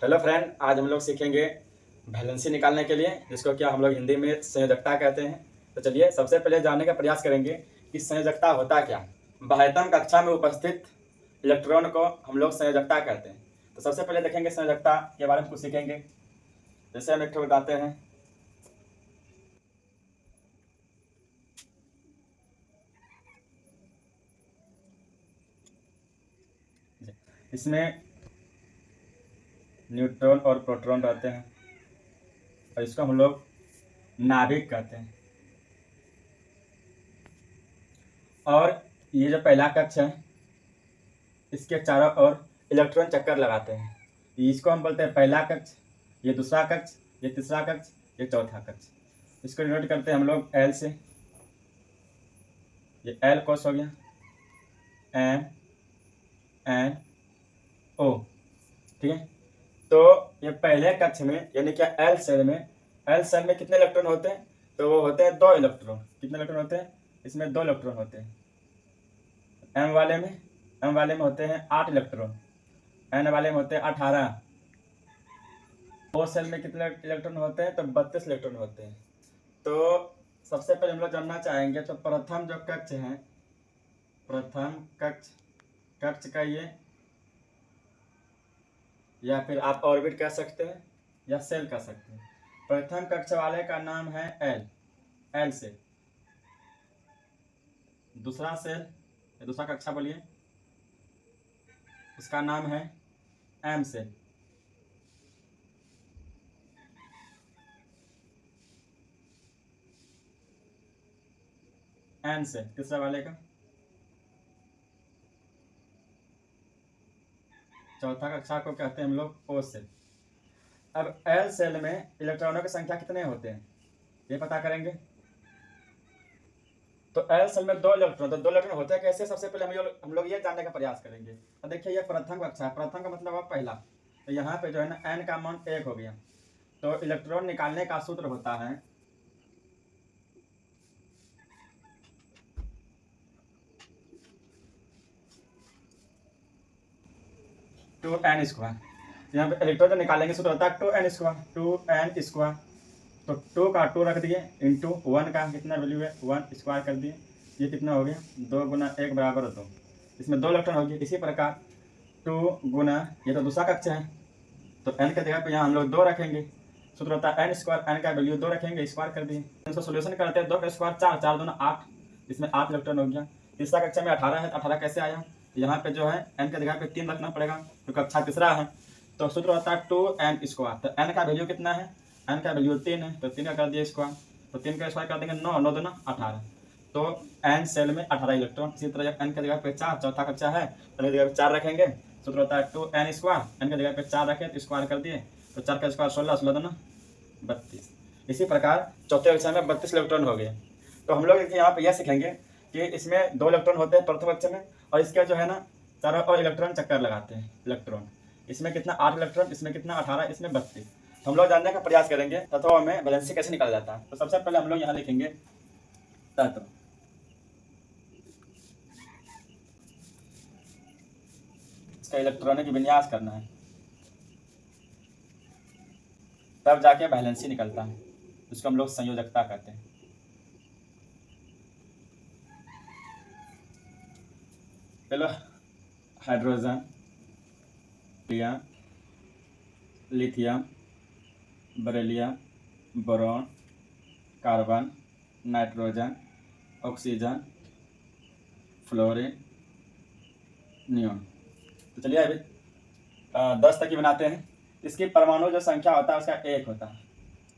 Hello friend, आज हम लोग सीखेंगे वैलेंसी निकालने के लिए, जिसको क्या हम लोग हिंदी में संयोजकता कहते हैं। तो चलिए सबसे पहले जानने का प्रयास करेंगे कि संयोजकता होता क्या। बाह्यतम कक्षा में उपस्थित इलेक्ट्रॉन को हम लोग संयोजकता कहते हैं। तो सबसे पहले देखेंगे संयोजकता के बारे में कुछ सीखेंगे। जैसे हम एक ठो बताते हैं, इसमें न्यूट्रॉन और प्रोटॉन रहते हैं और इसको हम लोग नाभिक कहते हैं। और ये जो पहला कक्ष है, इसके चारों ओर इलेक्ट्रॉन चक्कर लगाते हैं। इसको हम बोलते हैं पहला कक्ष, ये दूसरा कक्ष, ये तीसरा कक्ष, ये चौथा कक्ष। इसको डिनोट करते हैं हम लोग एल से। ये एल कोस हो गया, एम एन ओ, ठीक है। तो ये पहले कक्ष में यानी कि एल सेल में कितने इलेक्ट्रॉन होते हैं? तो वो होते हैं 2 इलेक्ट्रॉन। कितने इलेक्ट्रॉन होते हैं? इसमें 2 इलेक्ट्रॉन होते हैं। एम वाले में होते हैं 8 इलेक्ट्रॉन, एन वाले में होते हैं 18। ओ सेल में कितने इलेक्ट्रॉन होते हैं? तो 32 इलेक्ट्रॉन होते हैं। तो सबसे पहले हम लोग जानना चाहेंगे, तो प्रथम जो कक्ष है, प्रथम कक्ष का ये, या फिर आप ऑर्बिट कह सकते हैं या सेल कह सकते हैं। प्रथम कक्ष वाले का नाम है एल सेल। दूसरा सेल, दूसरा कक्षा बोलिए, उसका नाम है एम सेल। एन सेल तीसरा वाले का। चौथा कक्षा को कहते हैं हम लोग ओ सेल। अब एल सेल में इलेक्ट्रॉनों की संख्या कितने होते हैं ये पता करेंगे। तो एल सेल में 2 इलेक्ट्रॉन, तो 2 इलेक्ट्रॉन होते हैं कैसे? सबसे पहले हम लोग ये जानने का प्रयास करेंगे। तो देखिए ये प्रथम कक्षा है, प्रथम का मतलब है पहला। तो यहाँ पे जो है ना एन का मान 1 हो गया। तो इलेक्ट्रॉन निकालने का सूत्र होता है 2n²। यहाँ पे इलेक्ट्रॉन जो निकालेंगे सूत्र होता है 2n²। तो 2 का 2 रख दिए, इंटू 1 का कितना वैल्यू है 1 स्क्वायर कर दिए। ये कितना हो गया? 2 गुना 1 बराबर 2। इसमें 2 इलेक्ट्रॉन हो गए। इसी प्रकार 2 गुना, ये तो दूसरा कक्ष है, तो n के जगह पे यहाँ हम लोग 2 रखेंगे। सूत्र होता है n², n का वैल्यू 2 रखेंगे, स्क्वायर कर दिए। इसको सोल्यूशन करते हैं, 2 का स्क्वायर 4, 4 दूना 8, इसमें 8 इलेक्ट्रॉन हो गया। तीसरा कक्षा में 18 है, तो 18 कैसे आया? यहाँ पे जो है n के जगह पे 3 रखना पड़ेगा, तो कक्षा तीसरा है। तो सूत्र होता है 2n²। तो n का वैल्यू कितना है? n का वैल्यू 3 है, तो 3 का कर दिया स्क्वायर। तो 3 का स्क्वायर कर देंगे 9, 9 दूना 18। तो n सेल में 18 इलेक्ट्रॉन। इसी तरह n के जगह पे 4, चौथा कक्षा है, n की जगह पे 4 रखेंगे। सूत्र होता है 2n², n के जगह पे 4 रखे तो स्क्वायर कर दिए, तो 4 का स्क्वायर 16, 16 दूना 32। इसी प्रकार चौथे कक्षा में 32 इलेक्ट्रॉन हो गए। तो हम लोग यहाँ पे यह सीखेंगे कि इसमें 2 इलेक्ट्रॉन होते हैं प्रथम कक्षा में, और इसके जो है ना चारों और इलेक्ट्रॉन चक्कर लगाते हैं इलेक्ट्रॉन। इसमें कितना 8 इलेक्ट्रॉन, इसमें कितना 18, इसमें 32। तो हम लोग जानने का प्रयास करेंगे तत्वों में वैलेंसी कैसे निकाला जाता है। तो सबसे पहले हम लोग यहाँ लिखेंगे तत्व। इसका इलेक्ट्रॉनिक विन्यास करना है, तब जाके वैलेंसी निकलता है, उसको हम लोग संयोजकता कहते हैं। चलो, hydrogen, lithium, beryllium, boron, carbon, nitrogen, oxygen, fluorine, neon. तो चलिए अभी 10 तक ही बनाते हैं। इसकी परमाणु जो संख्या होता है उसका 1 होता है,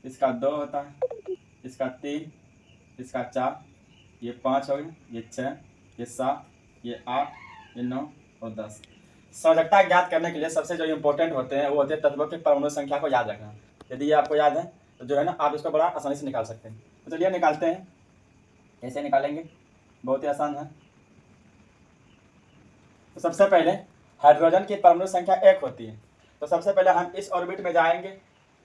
इसका 2 होता है, इसका 3, इसका 4, ये 5 हो गया, ये 6, ये 7, ये 8, ये 9 और 10। संयोजकता ज्ञात करने के लिए सबसे जो इम्पोर्टेंट होते हैं वो होते हैं तत्वों की परमाणु संख्या को याद रखना। यदि ये आपको याद है तो जो है ना आप इसको बड़ा आसानी से निकाल सकते हैं। तो चलिए निकालते हैं। कैसे निकालेंगे? बहुत ही आसान है। तो सबसे पहले हाइड्रोजन की परमाणु संख्या 1 होती है। तो सबसे पहले हम इस ऑर्बिट में जाएंगे।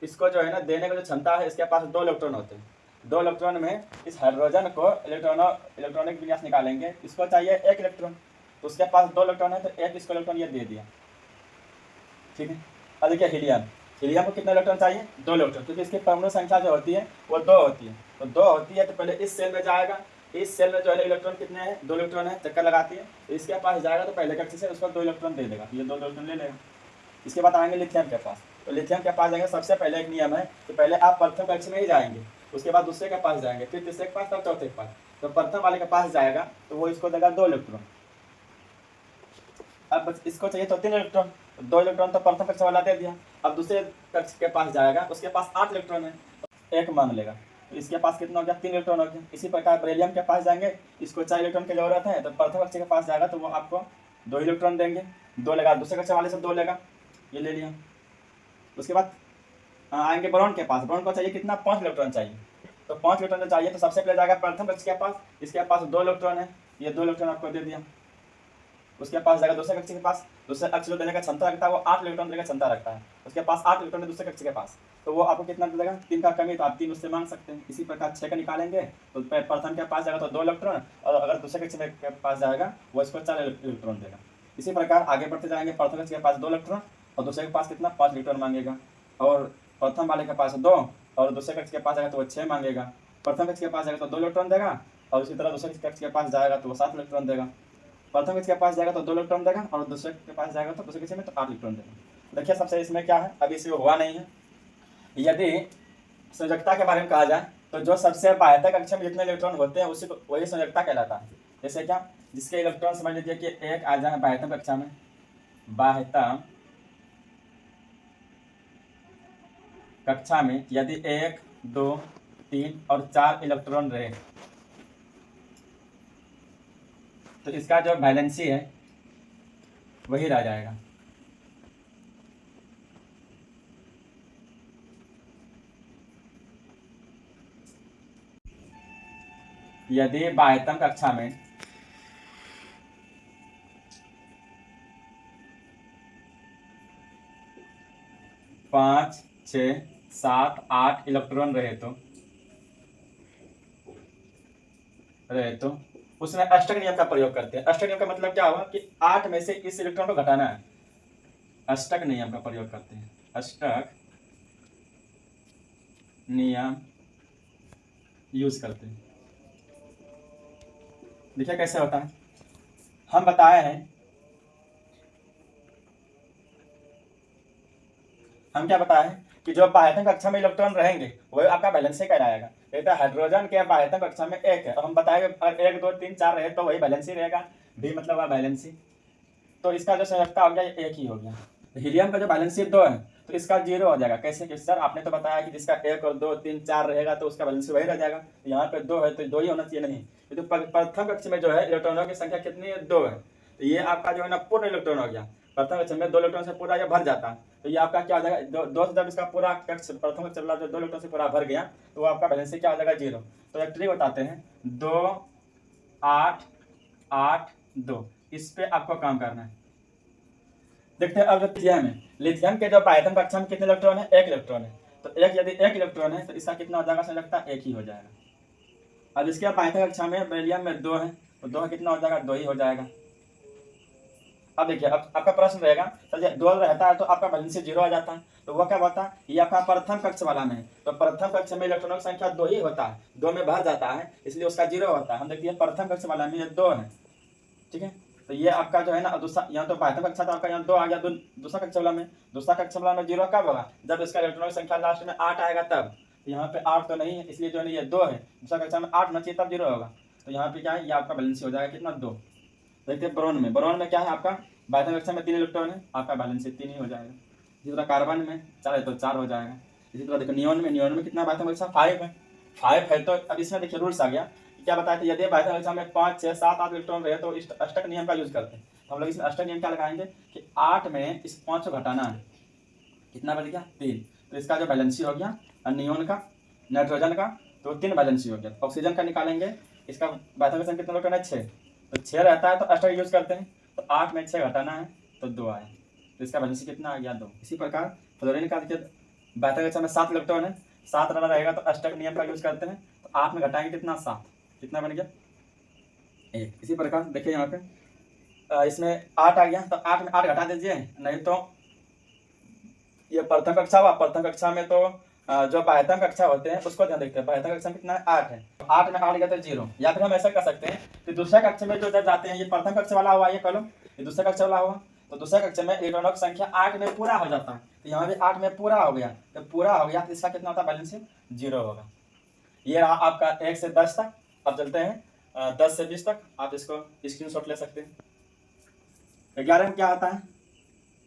इसको जो है ना देने की जो क्षमता है, इसके पास 2 इलेक्ट्रॉन होते हैं। 2 इलेक्ट्रॉन में इस हाइड्रोजन को इलेक्ट्रॉनिक विन्यास निकालेंगे। इसको चाहिए 1 इलेक्ट्रॉन, तो उसके पास 2 इलेक्ट्रॉन है, तो 1 इसको इलेक्ट्रॉन ये दे दिया, ठीक है। अब देखिए हीलियम, हीलियम को कितना इलेक्ट्रॉन चाहिए? 2 इलेक्ट्रॉन, क्योंकि इसकी परमाणु संख्या जो होती है वो 2 होती है। तो 2 होती है तो पहले इस सेल में जाएगा, इस सेल में जो है इलेक्ट्रॉन कितने हैं? 2 इलेक्ट्रॉन है, चक्कर लगाती है। तो इसके पास जाएगा तो पहले कक्षी से उसको 2 इलेक्ट्रॉन दे देगा, ये 2 इलेक्ट्रॉन ले लेगा। इसके बाद आएंगे लिथियम के पास, तो लिथियम के पास जाएंगे, सबसे पहले एक नियम है कि पहले आप प्रथम कक्षी में ही जाएंगे, उसके बाद दूसरे के पास जाएंगे, फिर तीसरे के पास, तब चौथे के पास। तो प्रथम वाले के पास जाएगा तो वो इसको देगा 2 इलेक्ट्रॉन। अब इसको चाहिए तो 3 इलेक्ट्रॉन, 2 इलेक्ट्रॉन तो प्रथम कक्षा वाला दे दिया। अब दूसरे कक्ष के पास जाएगा, उसके पास 8 इलेक्ट्रॉन है, एक मान लेगा, तो इसके पास कितना हो गया? 3 इलेक्ट्रॉन हो गया। इसी प्रकार बेरिलियम के पास जाएंगे, इसको 4 इलेक्ट्रॉन की जरूरत है, तो प्रथम कक्षा के पास जाएगा तो वो आपको 2 इलेक्ट्रॉन देंगे, 2 लेगा, दूसरे कक्षा वाले से 2 लेगा, ये ले लिया। उसके बाद आएंगे बोरॉन के पास, बोरॉन को चाहिए कितना? 5 इलेक्ट्रॉन चाहिए। तो 5 इलेक्ट्रॉन जो चाहिए तो सबसे पहले जाएगा प्रथम कक्ष के पास, इसके पास 2 इलेक्ट्रॉन है, ये 2 इलेक्ट्रॉन आपको दे दिया। उसके पास जाएगा दूसरे कक्ष के पास, दूसरे कक्ष जो देने का क्षमता रखता है वो 8 इलेक्ट्रॉन देने का क्षमता रखता है, उसके पास 8 इलेक्ट्रॉन है दूसरे कक्ष के पास, तो वो आपको कितना देगा? 3 का कमी, तो आप 3 उससे मांग सकते हैं। इसी प्रकार 6 का निकालेंगे तो प्रथम के पास जाएगा तो 2 इलेक्ट्रॉन, और अगर दूसरे कक्ष के पास जाएगा वो इसको 4 इलेक्ट्रॉन देगा। इसी प्रकार आगे बढ़ते जाएंगे, प्रथम कक्ष के पास 2 इलेक्ट्रॉन और दूसरे के पास कितना? 5 इलेक्ट्रॉन मांगेगा, और प्रथम वाले के पास 2 और दूसरे कक्ष के पास जाएगा तो वो 6 मांगेगा। प्रथम कक्ष के पास जाएगा तो 2 इलेक्ट्रॉन देगा, और उसी तरह दूसरे कक्ष के पास जाएगा तो वो 7 इलेक्ट्रॉन देगा। प्रथम कक्ष के पास जाएगा तो 2 इलेक्ट्रॉन देगा, और दूसरे के पास जाएगा तो दूसरे कक्ष में तो 8 इलेक्ट्रॉन देगा। देखिए सबसे इसमें क्या है, अभी इसमें हुआ नहीं है। यदि संयोजकता के बारे में कहा जाए तो जो सबसे बाह्यतम कक्षा में जितने इलेक्ट्रॉन होते हैं उसी को वही संयोजकता कहलाता है। जैसे क्या? जिसके इलेक्ट्रॉन समझ लीजिए कि एक आ जाए बाह्यतम कक्षा में, बाह्यतम कक्षा में यदि 1, 2, 3 और 4 इलेक्ट्रॉन रहे तो इसका जो वैलेंसी है वही रह जाएगा। यदि बाह्यतम कक्षा में पाँच, 6, 7, 8 इलेक्ट्रॉन रहे तो उसमें अष्टक नियम का प्रयोग करते हैं। अष्टक नियम का मतलब क्या हुआ कि 8 में से इस इलेक्ट्रॉन को घटाना है, अष्टक नियम का प्रयोग करते हैं। अष्टक नियम यूज करते हैं। देखिए कैसे होता है, हम बताए हैं, हम क्या बताए हैं कि जो बाह्यतम कक्षा में इलेक्ट्रॉन रहेंगे वही आपका बैलेंस कहलाएगा। कहता है हाइड्रोजन के बाह्यतम कक्षा में 1 है, और हम बताएंगे अगर 1, 2, 3, 4 रहे तो वही बैलेंस रहेगा, भी मतलब वह बैलेंस। तो इसका जो संयोजकता हो गया ये 1 ही हो गया। हीलियम का जो बैलेंस 2 है तो इसका 0 हो जाएगा। कैसे कि सर आपने तो बताया कि जिसका 1 और 2, 3, 4 रहेगा तो उसका बैलेंस वही रह जाएगा, यहाँ पे 2 है तो 2 ही होना चाहिए, नहीं। तो प्रथम कक्ष में जो है इलेक्ट्रॉनों की संख्या कितनी है? 2 है, तो ये आपका जो है ना पूर्ण इलेक्ट्रॉन हो गया। प्रथम कक्ष में 2 इलेक्ट्रॉन से पूरा ये भर जाता है, तो ये आपका क्या हो जाएगा? 2 से जब इसका पूरा कक्ष प्रथम कक्ष वाला जो 2 इलेक्ट्रॉन से पूरा भर गया तो वो आपका बैलेंस क्या हो जाएगा? 0। तो एक ट्रिक बताते हैं, 2, 8, 8, 2, इस पे आपको काम करना है। देखते हैं अब लिथियम है, लिथियम के जो बाह्यतम कक्षा में कितने इलेक्ट्रॉन है? 1 इलेक्ट्रॉन है, तो यदि 1 इलेक्ट्रॉन है तो इसका कितना हो जाएगा? संयोजकता 1 ही हो जाएगा। अब इसके बाह्यतम कक्षा में बेरिलियम में 2 है, तो 2 कितना हो जाएगा? 2 ही हो जाएगा। अब देखिए अब आपका प्रश्न रहेगा सर जब 2 रहता है तो आपका बैलेंस 0 आ जाता है, तो वह क्या होता है? ये आपका प्रथम कक्ष वाला में है, तो प्रथम कक्ष में इलेक्ट्रॉनों की संख्या 2 ही होता है, 2 में भर जाता है, इसलिए उसका 0 होता है। हम देखिए प्रथम कक्ष वाला में ये 2 है, ठीक है, तो ये आपका जो है ना दूसरा, यहाँ तो बाह्यतम कक्षा था आपका, यहाँ 2 आ गया, दूसरा कक्षा वाला में, दूसरा कक्षा वाला में 0 कब होगा? जब इसका इलेक्ट्रॉनों की संख्या लास्ट में 8 आएगा तब। तो यहाँ पे 8 तो नहीं है, इसलिए जो है ये 2 है, दूसरा कक्षा में 8 होना चाहिए तब 0 होगा, तो यहाँ पे क्या है? ये आपका बैलेंस हो जाएगा कितना? 2। देखते हैं बोरॉन में, बोरॉन में क्या है आपका? बाह्यतम कक्षा में 3 इलेक्ट्रॉन है, आपका बैलेंस 3 ही हो जाएगा। इसी तरह कार्बन में 4 है तो 4 हो जाएगा। इसी तरह देखो नियोन में कितना बाह्यतम कक्षा? 5 है, 5 है। तो अब इसमें देखिए रूल्स आ गया, क्या बताया था? यदि बाह्यतम कक्षा में 5, 6, 7, 8 इलेक्ट्रॉन रहे तो इस अष्टक नियम का यूज करते हैं। तो हम लोग इसमें अष्टक नियम क्या लगाएंगे कि 8 में इस 5 को घटाना है, कितना बच गया? 3। तो इसका जो बैलेंसी हो गया नियोन का, नाइट्रोजन का, तो 3 बैलेंसी हो गया। ऑक्सीजन का निकालेंगे, इसका बाह्यतम कक्षा कितना इलेक्ट्रॉन है? 6, तो 6 रहता है तो अष्टक यूज करते हैं, तो 8 में 6 घटाना है तो 2 आए, तो इसका बैलेंस कितना आ गया? 2। इसी प्रकार फ्लोरीन का देखिए बाह्यतम कक्षा में 7 इलेक्ट्रॉन है, 7 रहना रहेगा तो अष्टक नियम का यूज करते हैं, तो 8 में घटाएंगे कितना? 7, कितना बन गया? 1। इसी प्रकार देखिए यहाँ पे इसमें 8 आ गया, तो 8 में 8 घटा दीजिए, नहीं तो ये प्रथम कक्षा हुआ। प्रथम कक्षा में तो जो बाह्यतम कक्षा होते हैं उसको ध्यान देखते हैं। बाह्यतम कक्षा में कितना है 8 है, 8 में 8 गया तो 0। या फिर हम ऐसा कर सकते हैं कि दूसरा कक्षा में जो जब जाते हैं, ये प्रथम कक्षा वाला हुआ, ये कॉलम, ये दूसरा कक्षा वाला हुआ, तो दूसरा कक्षा में इलेक्ट्रॉनों की संख्या 8 में पूरा हो जाता है, तो यहाँ भी 8 में पूरा हो गया, तो पूरा हो गया तो इसका कितना होता है बैलेंस 0 होगा। ये रहा आपका 1 से 10 तक। अब चलते हैं 10 से 20 तक, आप इसको स्क्रीनशॉट ले सकते हैं। 11 में क्या आता है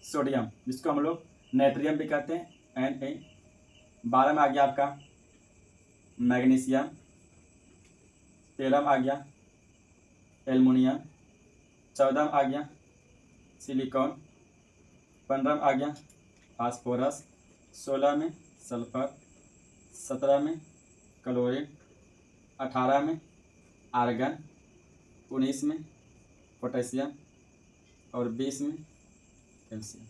सोडियम, जिसको हम लोग नाइट्रियम भी कहते हैं, Na। 12 में आ गया आपका मैग्नीशियम। 13 में आ गया एल्युमिनियम। 14 में आ गया सिलिकॉन। 15 में आ गया फास्फोरस। 16 में सल्फर। 17 में क्लोरीन। 18 में आर्गन। 19 में पोटेशियम और 20 में कैल्शियम।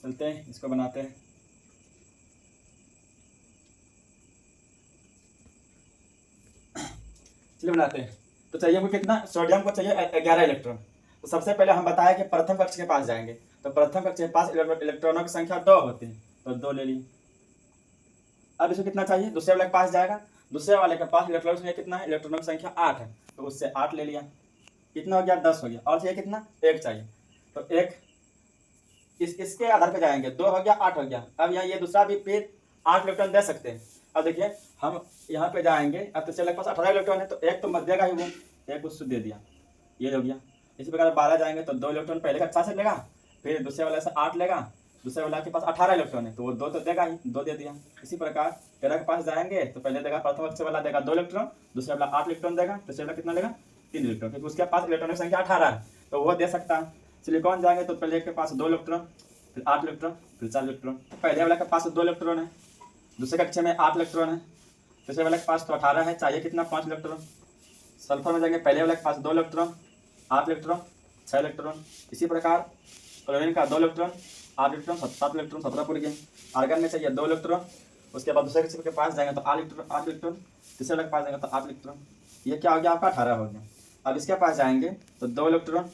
चलते हैं इसको बनाते हैं। चलिए बनाते हैं। तो चाहिए हमको कितना, सोडियम को चाहिए 11 इलेक्ट्रॉन। तो सबसे पहले हम बताया कि प्रथम कक्ष के पास जाएंगे, तो प्रथम कक्ष के पास इलेक्ट्रॉनों की संख्या 2 होती है, तो 2 ले लिए। अब इसको कितना चाहिए, दूसरे वाले के पास जाएगा, दूसरे वाले के पास इलेक्ट्रॉनों की संख्या कितना है, इलेक्ट्रॉनों की संख्या 8 है, तो उससे 8 ले लिया। कितना हो गया 10 हो गया, और चाहिए कितना 1 चाहिए, तो 1 इसके आधार पे जाएंगे, 2 हो गया 8 हो गया। अब यहाँ ये दूसरा भी फिर 8 इलेक्ट्रॉन दे सकते हैं। अब देखिए हम यहाँ पे जाएंगे, अब तो चले पास 18 इलेक्ट्रॉन है, तो 1 तो मत देगा ही, वो 1 उससे दे दिया, ये हो गया। इसी प्रकार 12 जाएंगे तो 2 इलेक्ट्रॉन पहले कक्षा से लेगा, फिर दूसरे वाले से 8 लेगा, दूसरे वाले के पास 18 इलेक्ट्रॉन है, तो वो 2 तो देगा ही, 2 दे दिया। इसी प्रकार 13 के पास जाएंगे तो पहले देगा प्रथम कक्षा वाला देगा 2 इलेक्ट्रॉन, दूसरे वाला 8 इलेक्ट्रॉन देगा, तीसरे वाला कितना लेगा 3 इलेक्ट्रॉन, क्योंकि उसके पास इलेक्ट्रॉन की संख्या 18 है, तो वो दे सकता है। सिलिकॉन जाएंगे तो पहले के पास 2 इलेक्ट्रॉन, फिर 8 इलेक्ट्रॉन, फिर 4 इलेक्ट्रॉन। पहले वाले के पास 2 इलेक्ट्रॉन है, दूसरे कक्षा में 8 इलेक्ट्रॉन है, तीसरे वाले के पास तो 18 है, चाहिए कितना 5 इलेक्ट्रॉन। सल्फर में जाएंगे, पहले वाले के पास 2 इलेक्ट्रॉन, 8 इलेक्ट्रॉन, 6 इलेक्ट्रॉन। इसी प्रकार क्लोरीन का 2 इलेक्ट्रॉन, 8 इलेक्ट्रॉन, 7 इलेक्ट्रॉन, 17 पूरे गए। आर्गन में चाहिए 2 इलेक्ट्रॉन, उसके बाद दूसरे कक्षा के पास जाएंगे तो 8 इलेक्ट्रॉन, तीसरे वाले के पास जाएंगे तो 8 इलेक्ट्रॉन। ये क्या हो गया आपका 18 हो गया। अब इसके पास जाएंगे तो 2 इलेक्ट्रॉन,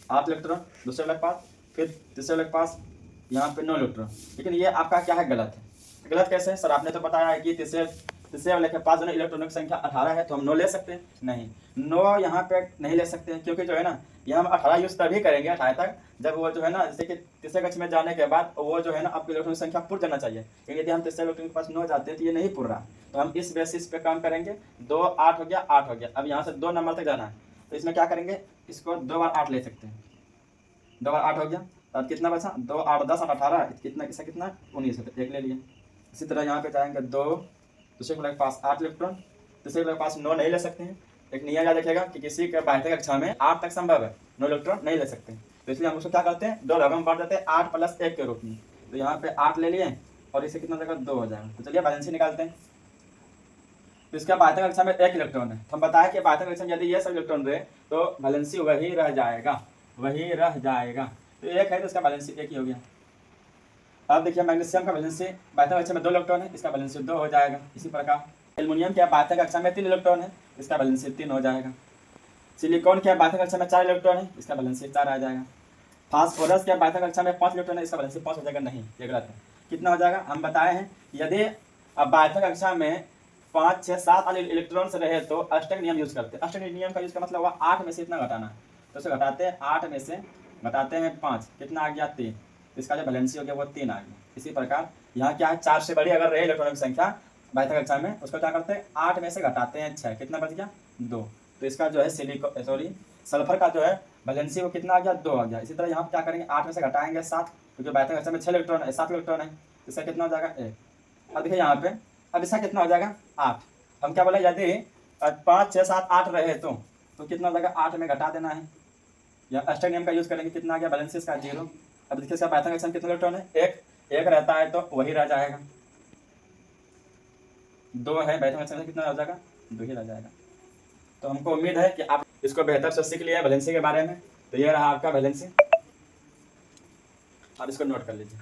8 इलेक्ट्रॉन, दूसरे वाले के पास, फिर तीसरे वाले के पास यहाँ पे 9 इलेक्ट्रॉन। लेकिन ये आपका क्या है गलत है। गलत कैसे सर, आपने तो बताया है कि तीसरे वाले के पास जो है इलेक्ट्रॉनों की संख्या 18 है, तो हम 9 ले सकते हैं। नहीं, 9 यहाँ पे नहीं ले सकते हैं, क्योंकि जो है ना ये हम 18 यूज तभी करेंगे 18 तक, जब वो जो है ना जैसे कि तीसरे कक्ष में जाने के बाद वो जो है ना आपकी इलेक्ट्रॉन की संख्या पुर जाना चाहिए। क्योंकि यदि हम तीसरे इलेक्ट्रॉन के पास 9 जाते हैं तो ये नहीं पुर रहा, तो हम इस बेसिस पे काम करेंगे। 2 8 हो गया, 8 हो गया। अब यहाँ से 2 नंबर तक जाना है, तो इसमें क्या करेंगे, इसको 2 बार 8 ले सकते हैं। 2 बार 8 हो गया, अब कितना बचा, 2 8 10 8 18, कितना किसका कितना 19 है, तो 1 ले लिया। इसी तरह यहाँ पे जाएंगे 2, दूसरे वाले के पास 8 इलेक्ट्रॉन, तीसरे वाले के पास 9 नहीं ले सकते हैं। एक नियम याद रखिएगा कि किसी के बाह्य कक्षा में 8 तक संभव है, 9 इलेक्ट्रॉन नहीं ले सकते, तो इसलिए हम उसको क्या करते हैं 2 भागों में बांट देते हैं, 8 + 1 के रूप में। तो यहाँ पे 8 ले लिए और इसे कितना देगा 2 हो जाएगा। तो चलिए बैलेंसी निकालते हैं। तो इसका बाह्य कक्षा में 1 इलेक्ट्रॉन है, तो हम बताया कि बाह्य कक्षा में यदि ये सब इलेक्ट्रॉन रहे तो बैलेंसी वही रह जाएगा, वही रह जाएगा। तो 1 है तो इसका बैलेंसी 1 ही हो गया। अब देखिए मैग्नीशियम का बैलेंसी बाह्य कक्षा में 2 इलेक्ट्रॉन है, इसका बैलेंसी 2 हो जाएगा। इसी प्रकार एल्युमिनियम के बाह्य कक्षा में 3 इलेक्ट्रॉन है, इसका बैलेंसी 3 हो जाएगा। सिलिकॉन के बाह्य कक्षा में 4 इलेक्ट्रॉन है, इसका बैलेंसी 4 आ जाएगा। फास्फोरस के बाह्य कक्षा में 5 इलेक्ट्रॉन है, इसका बैलेंसी 5 हो जाएगा। नहीं, ये गलत है। कितना हो जाएगा, हम बताए हैं यदि बाह्य कक्षा में 5 6 7 वाले इलेक्ट्रॉन्स रहे तो अष्टक नियम यूज करते हैं। अष्टक नियम का यूज का मतलब हुआ 8 में से इतना घटाना, तो उसे घटाते हैं 8 में से घटाते हैं 5, कितना आ गया 3, इसका जो बैलेंसी हो गया वो 3 आ गया। इसी प्रकार यहाँ क्या है, 4 से बड़ी अगर रहे इलेक्ट्रॉनों की संख्या बाह्य कक्षा में, उसको क्या करते हैं 8 में से घटाते हैं 6, कितना बच गया 2। तो इसका जो है सल्फर का जो है बैलेंसी वो कितना आ गया 2 आ गया। इसी तरह यहाँ पर क्या करेंगे 8 में से घटाएंगे 7, क्योंकि बाह्य कक्षा में 6 इलेक्ट्रॉन है, 7 इलेक्ट्रॉन है, इसका कितना हो जाएगा 1। अब देखिए यहाँ पे अब इसका कितना हो जाएगा 8। हम क्या बोले यदि 5 6 7 8 रहे तो कितना हो जाएगा 8 में घटा देना है, या अष्टक नियम का यूज करेंगे, कितना आ गया बैलेंस इसका 0। अब देखिए इसका बाह्य कक्षा में कितने इलेक्ट्रॉन है, 1 रहता है तो वही रह जाएगा, 2 है बाह्य कक्षा में, कितना रह जाएगा 2 ही रह जाएगा। तो हमको उम्मीद है कि आप इसको बेहतर से सीख लिया बैलेंसी के बारे में। तो ये रहा आपका बैलेंसी, आप इसको नोट कर लीजिए।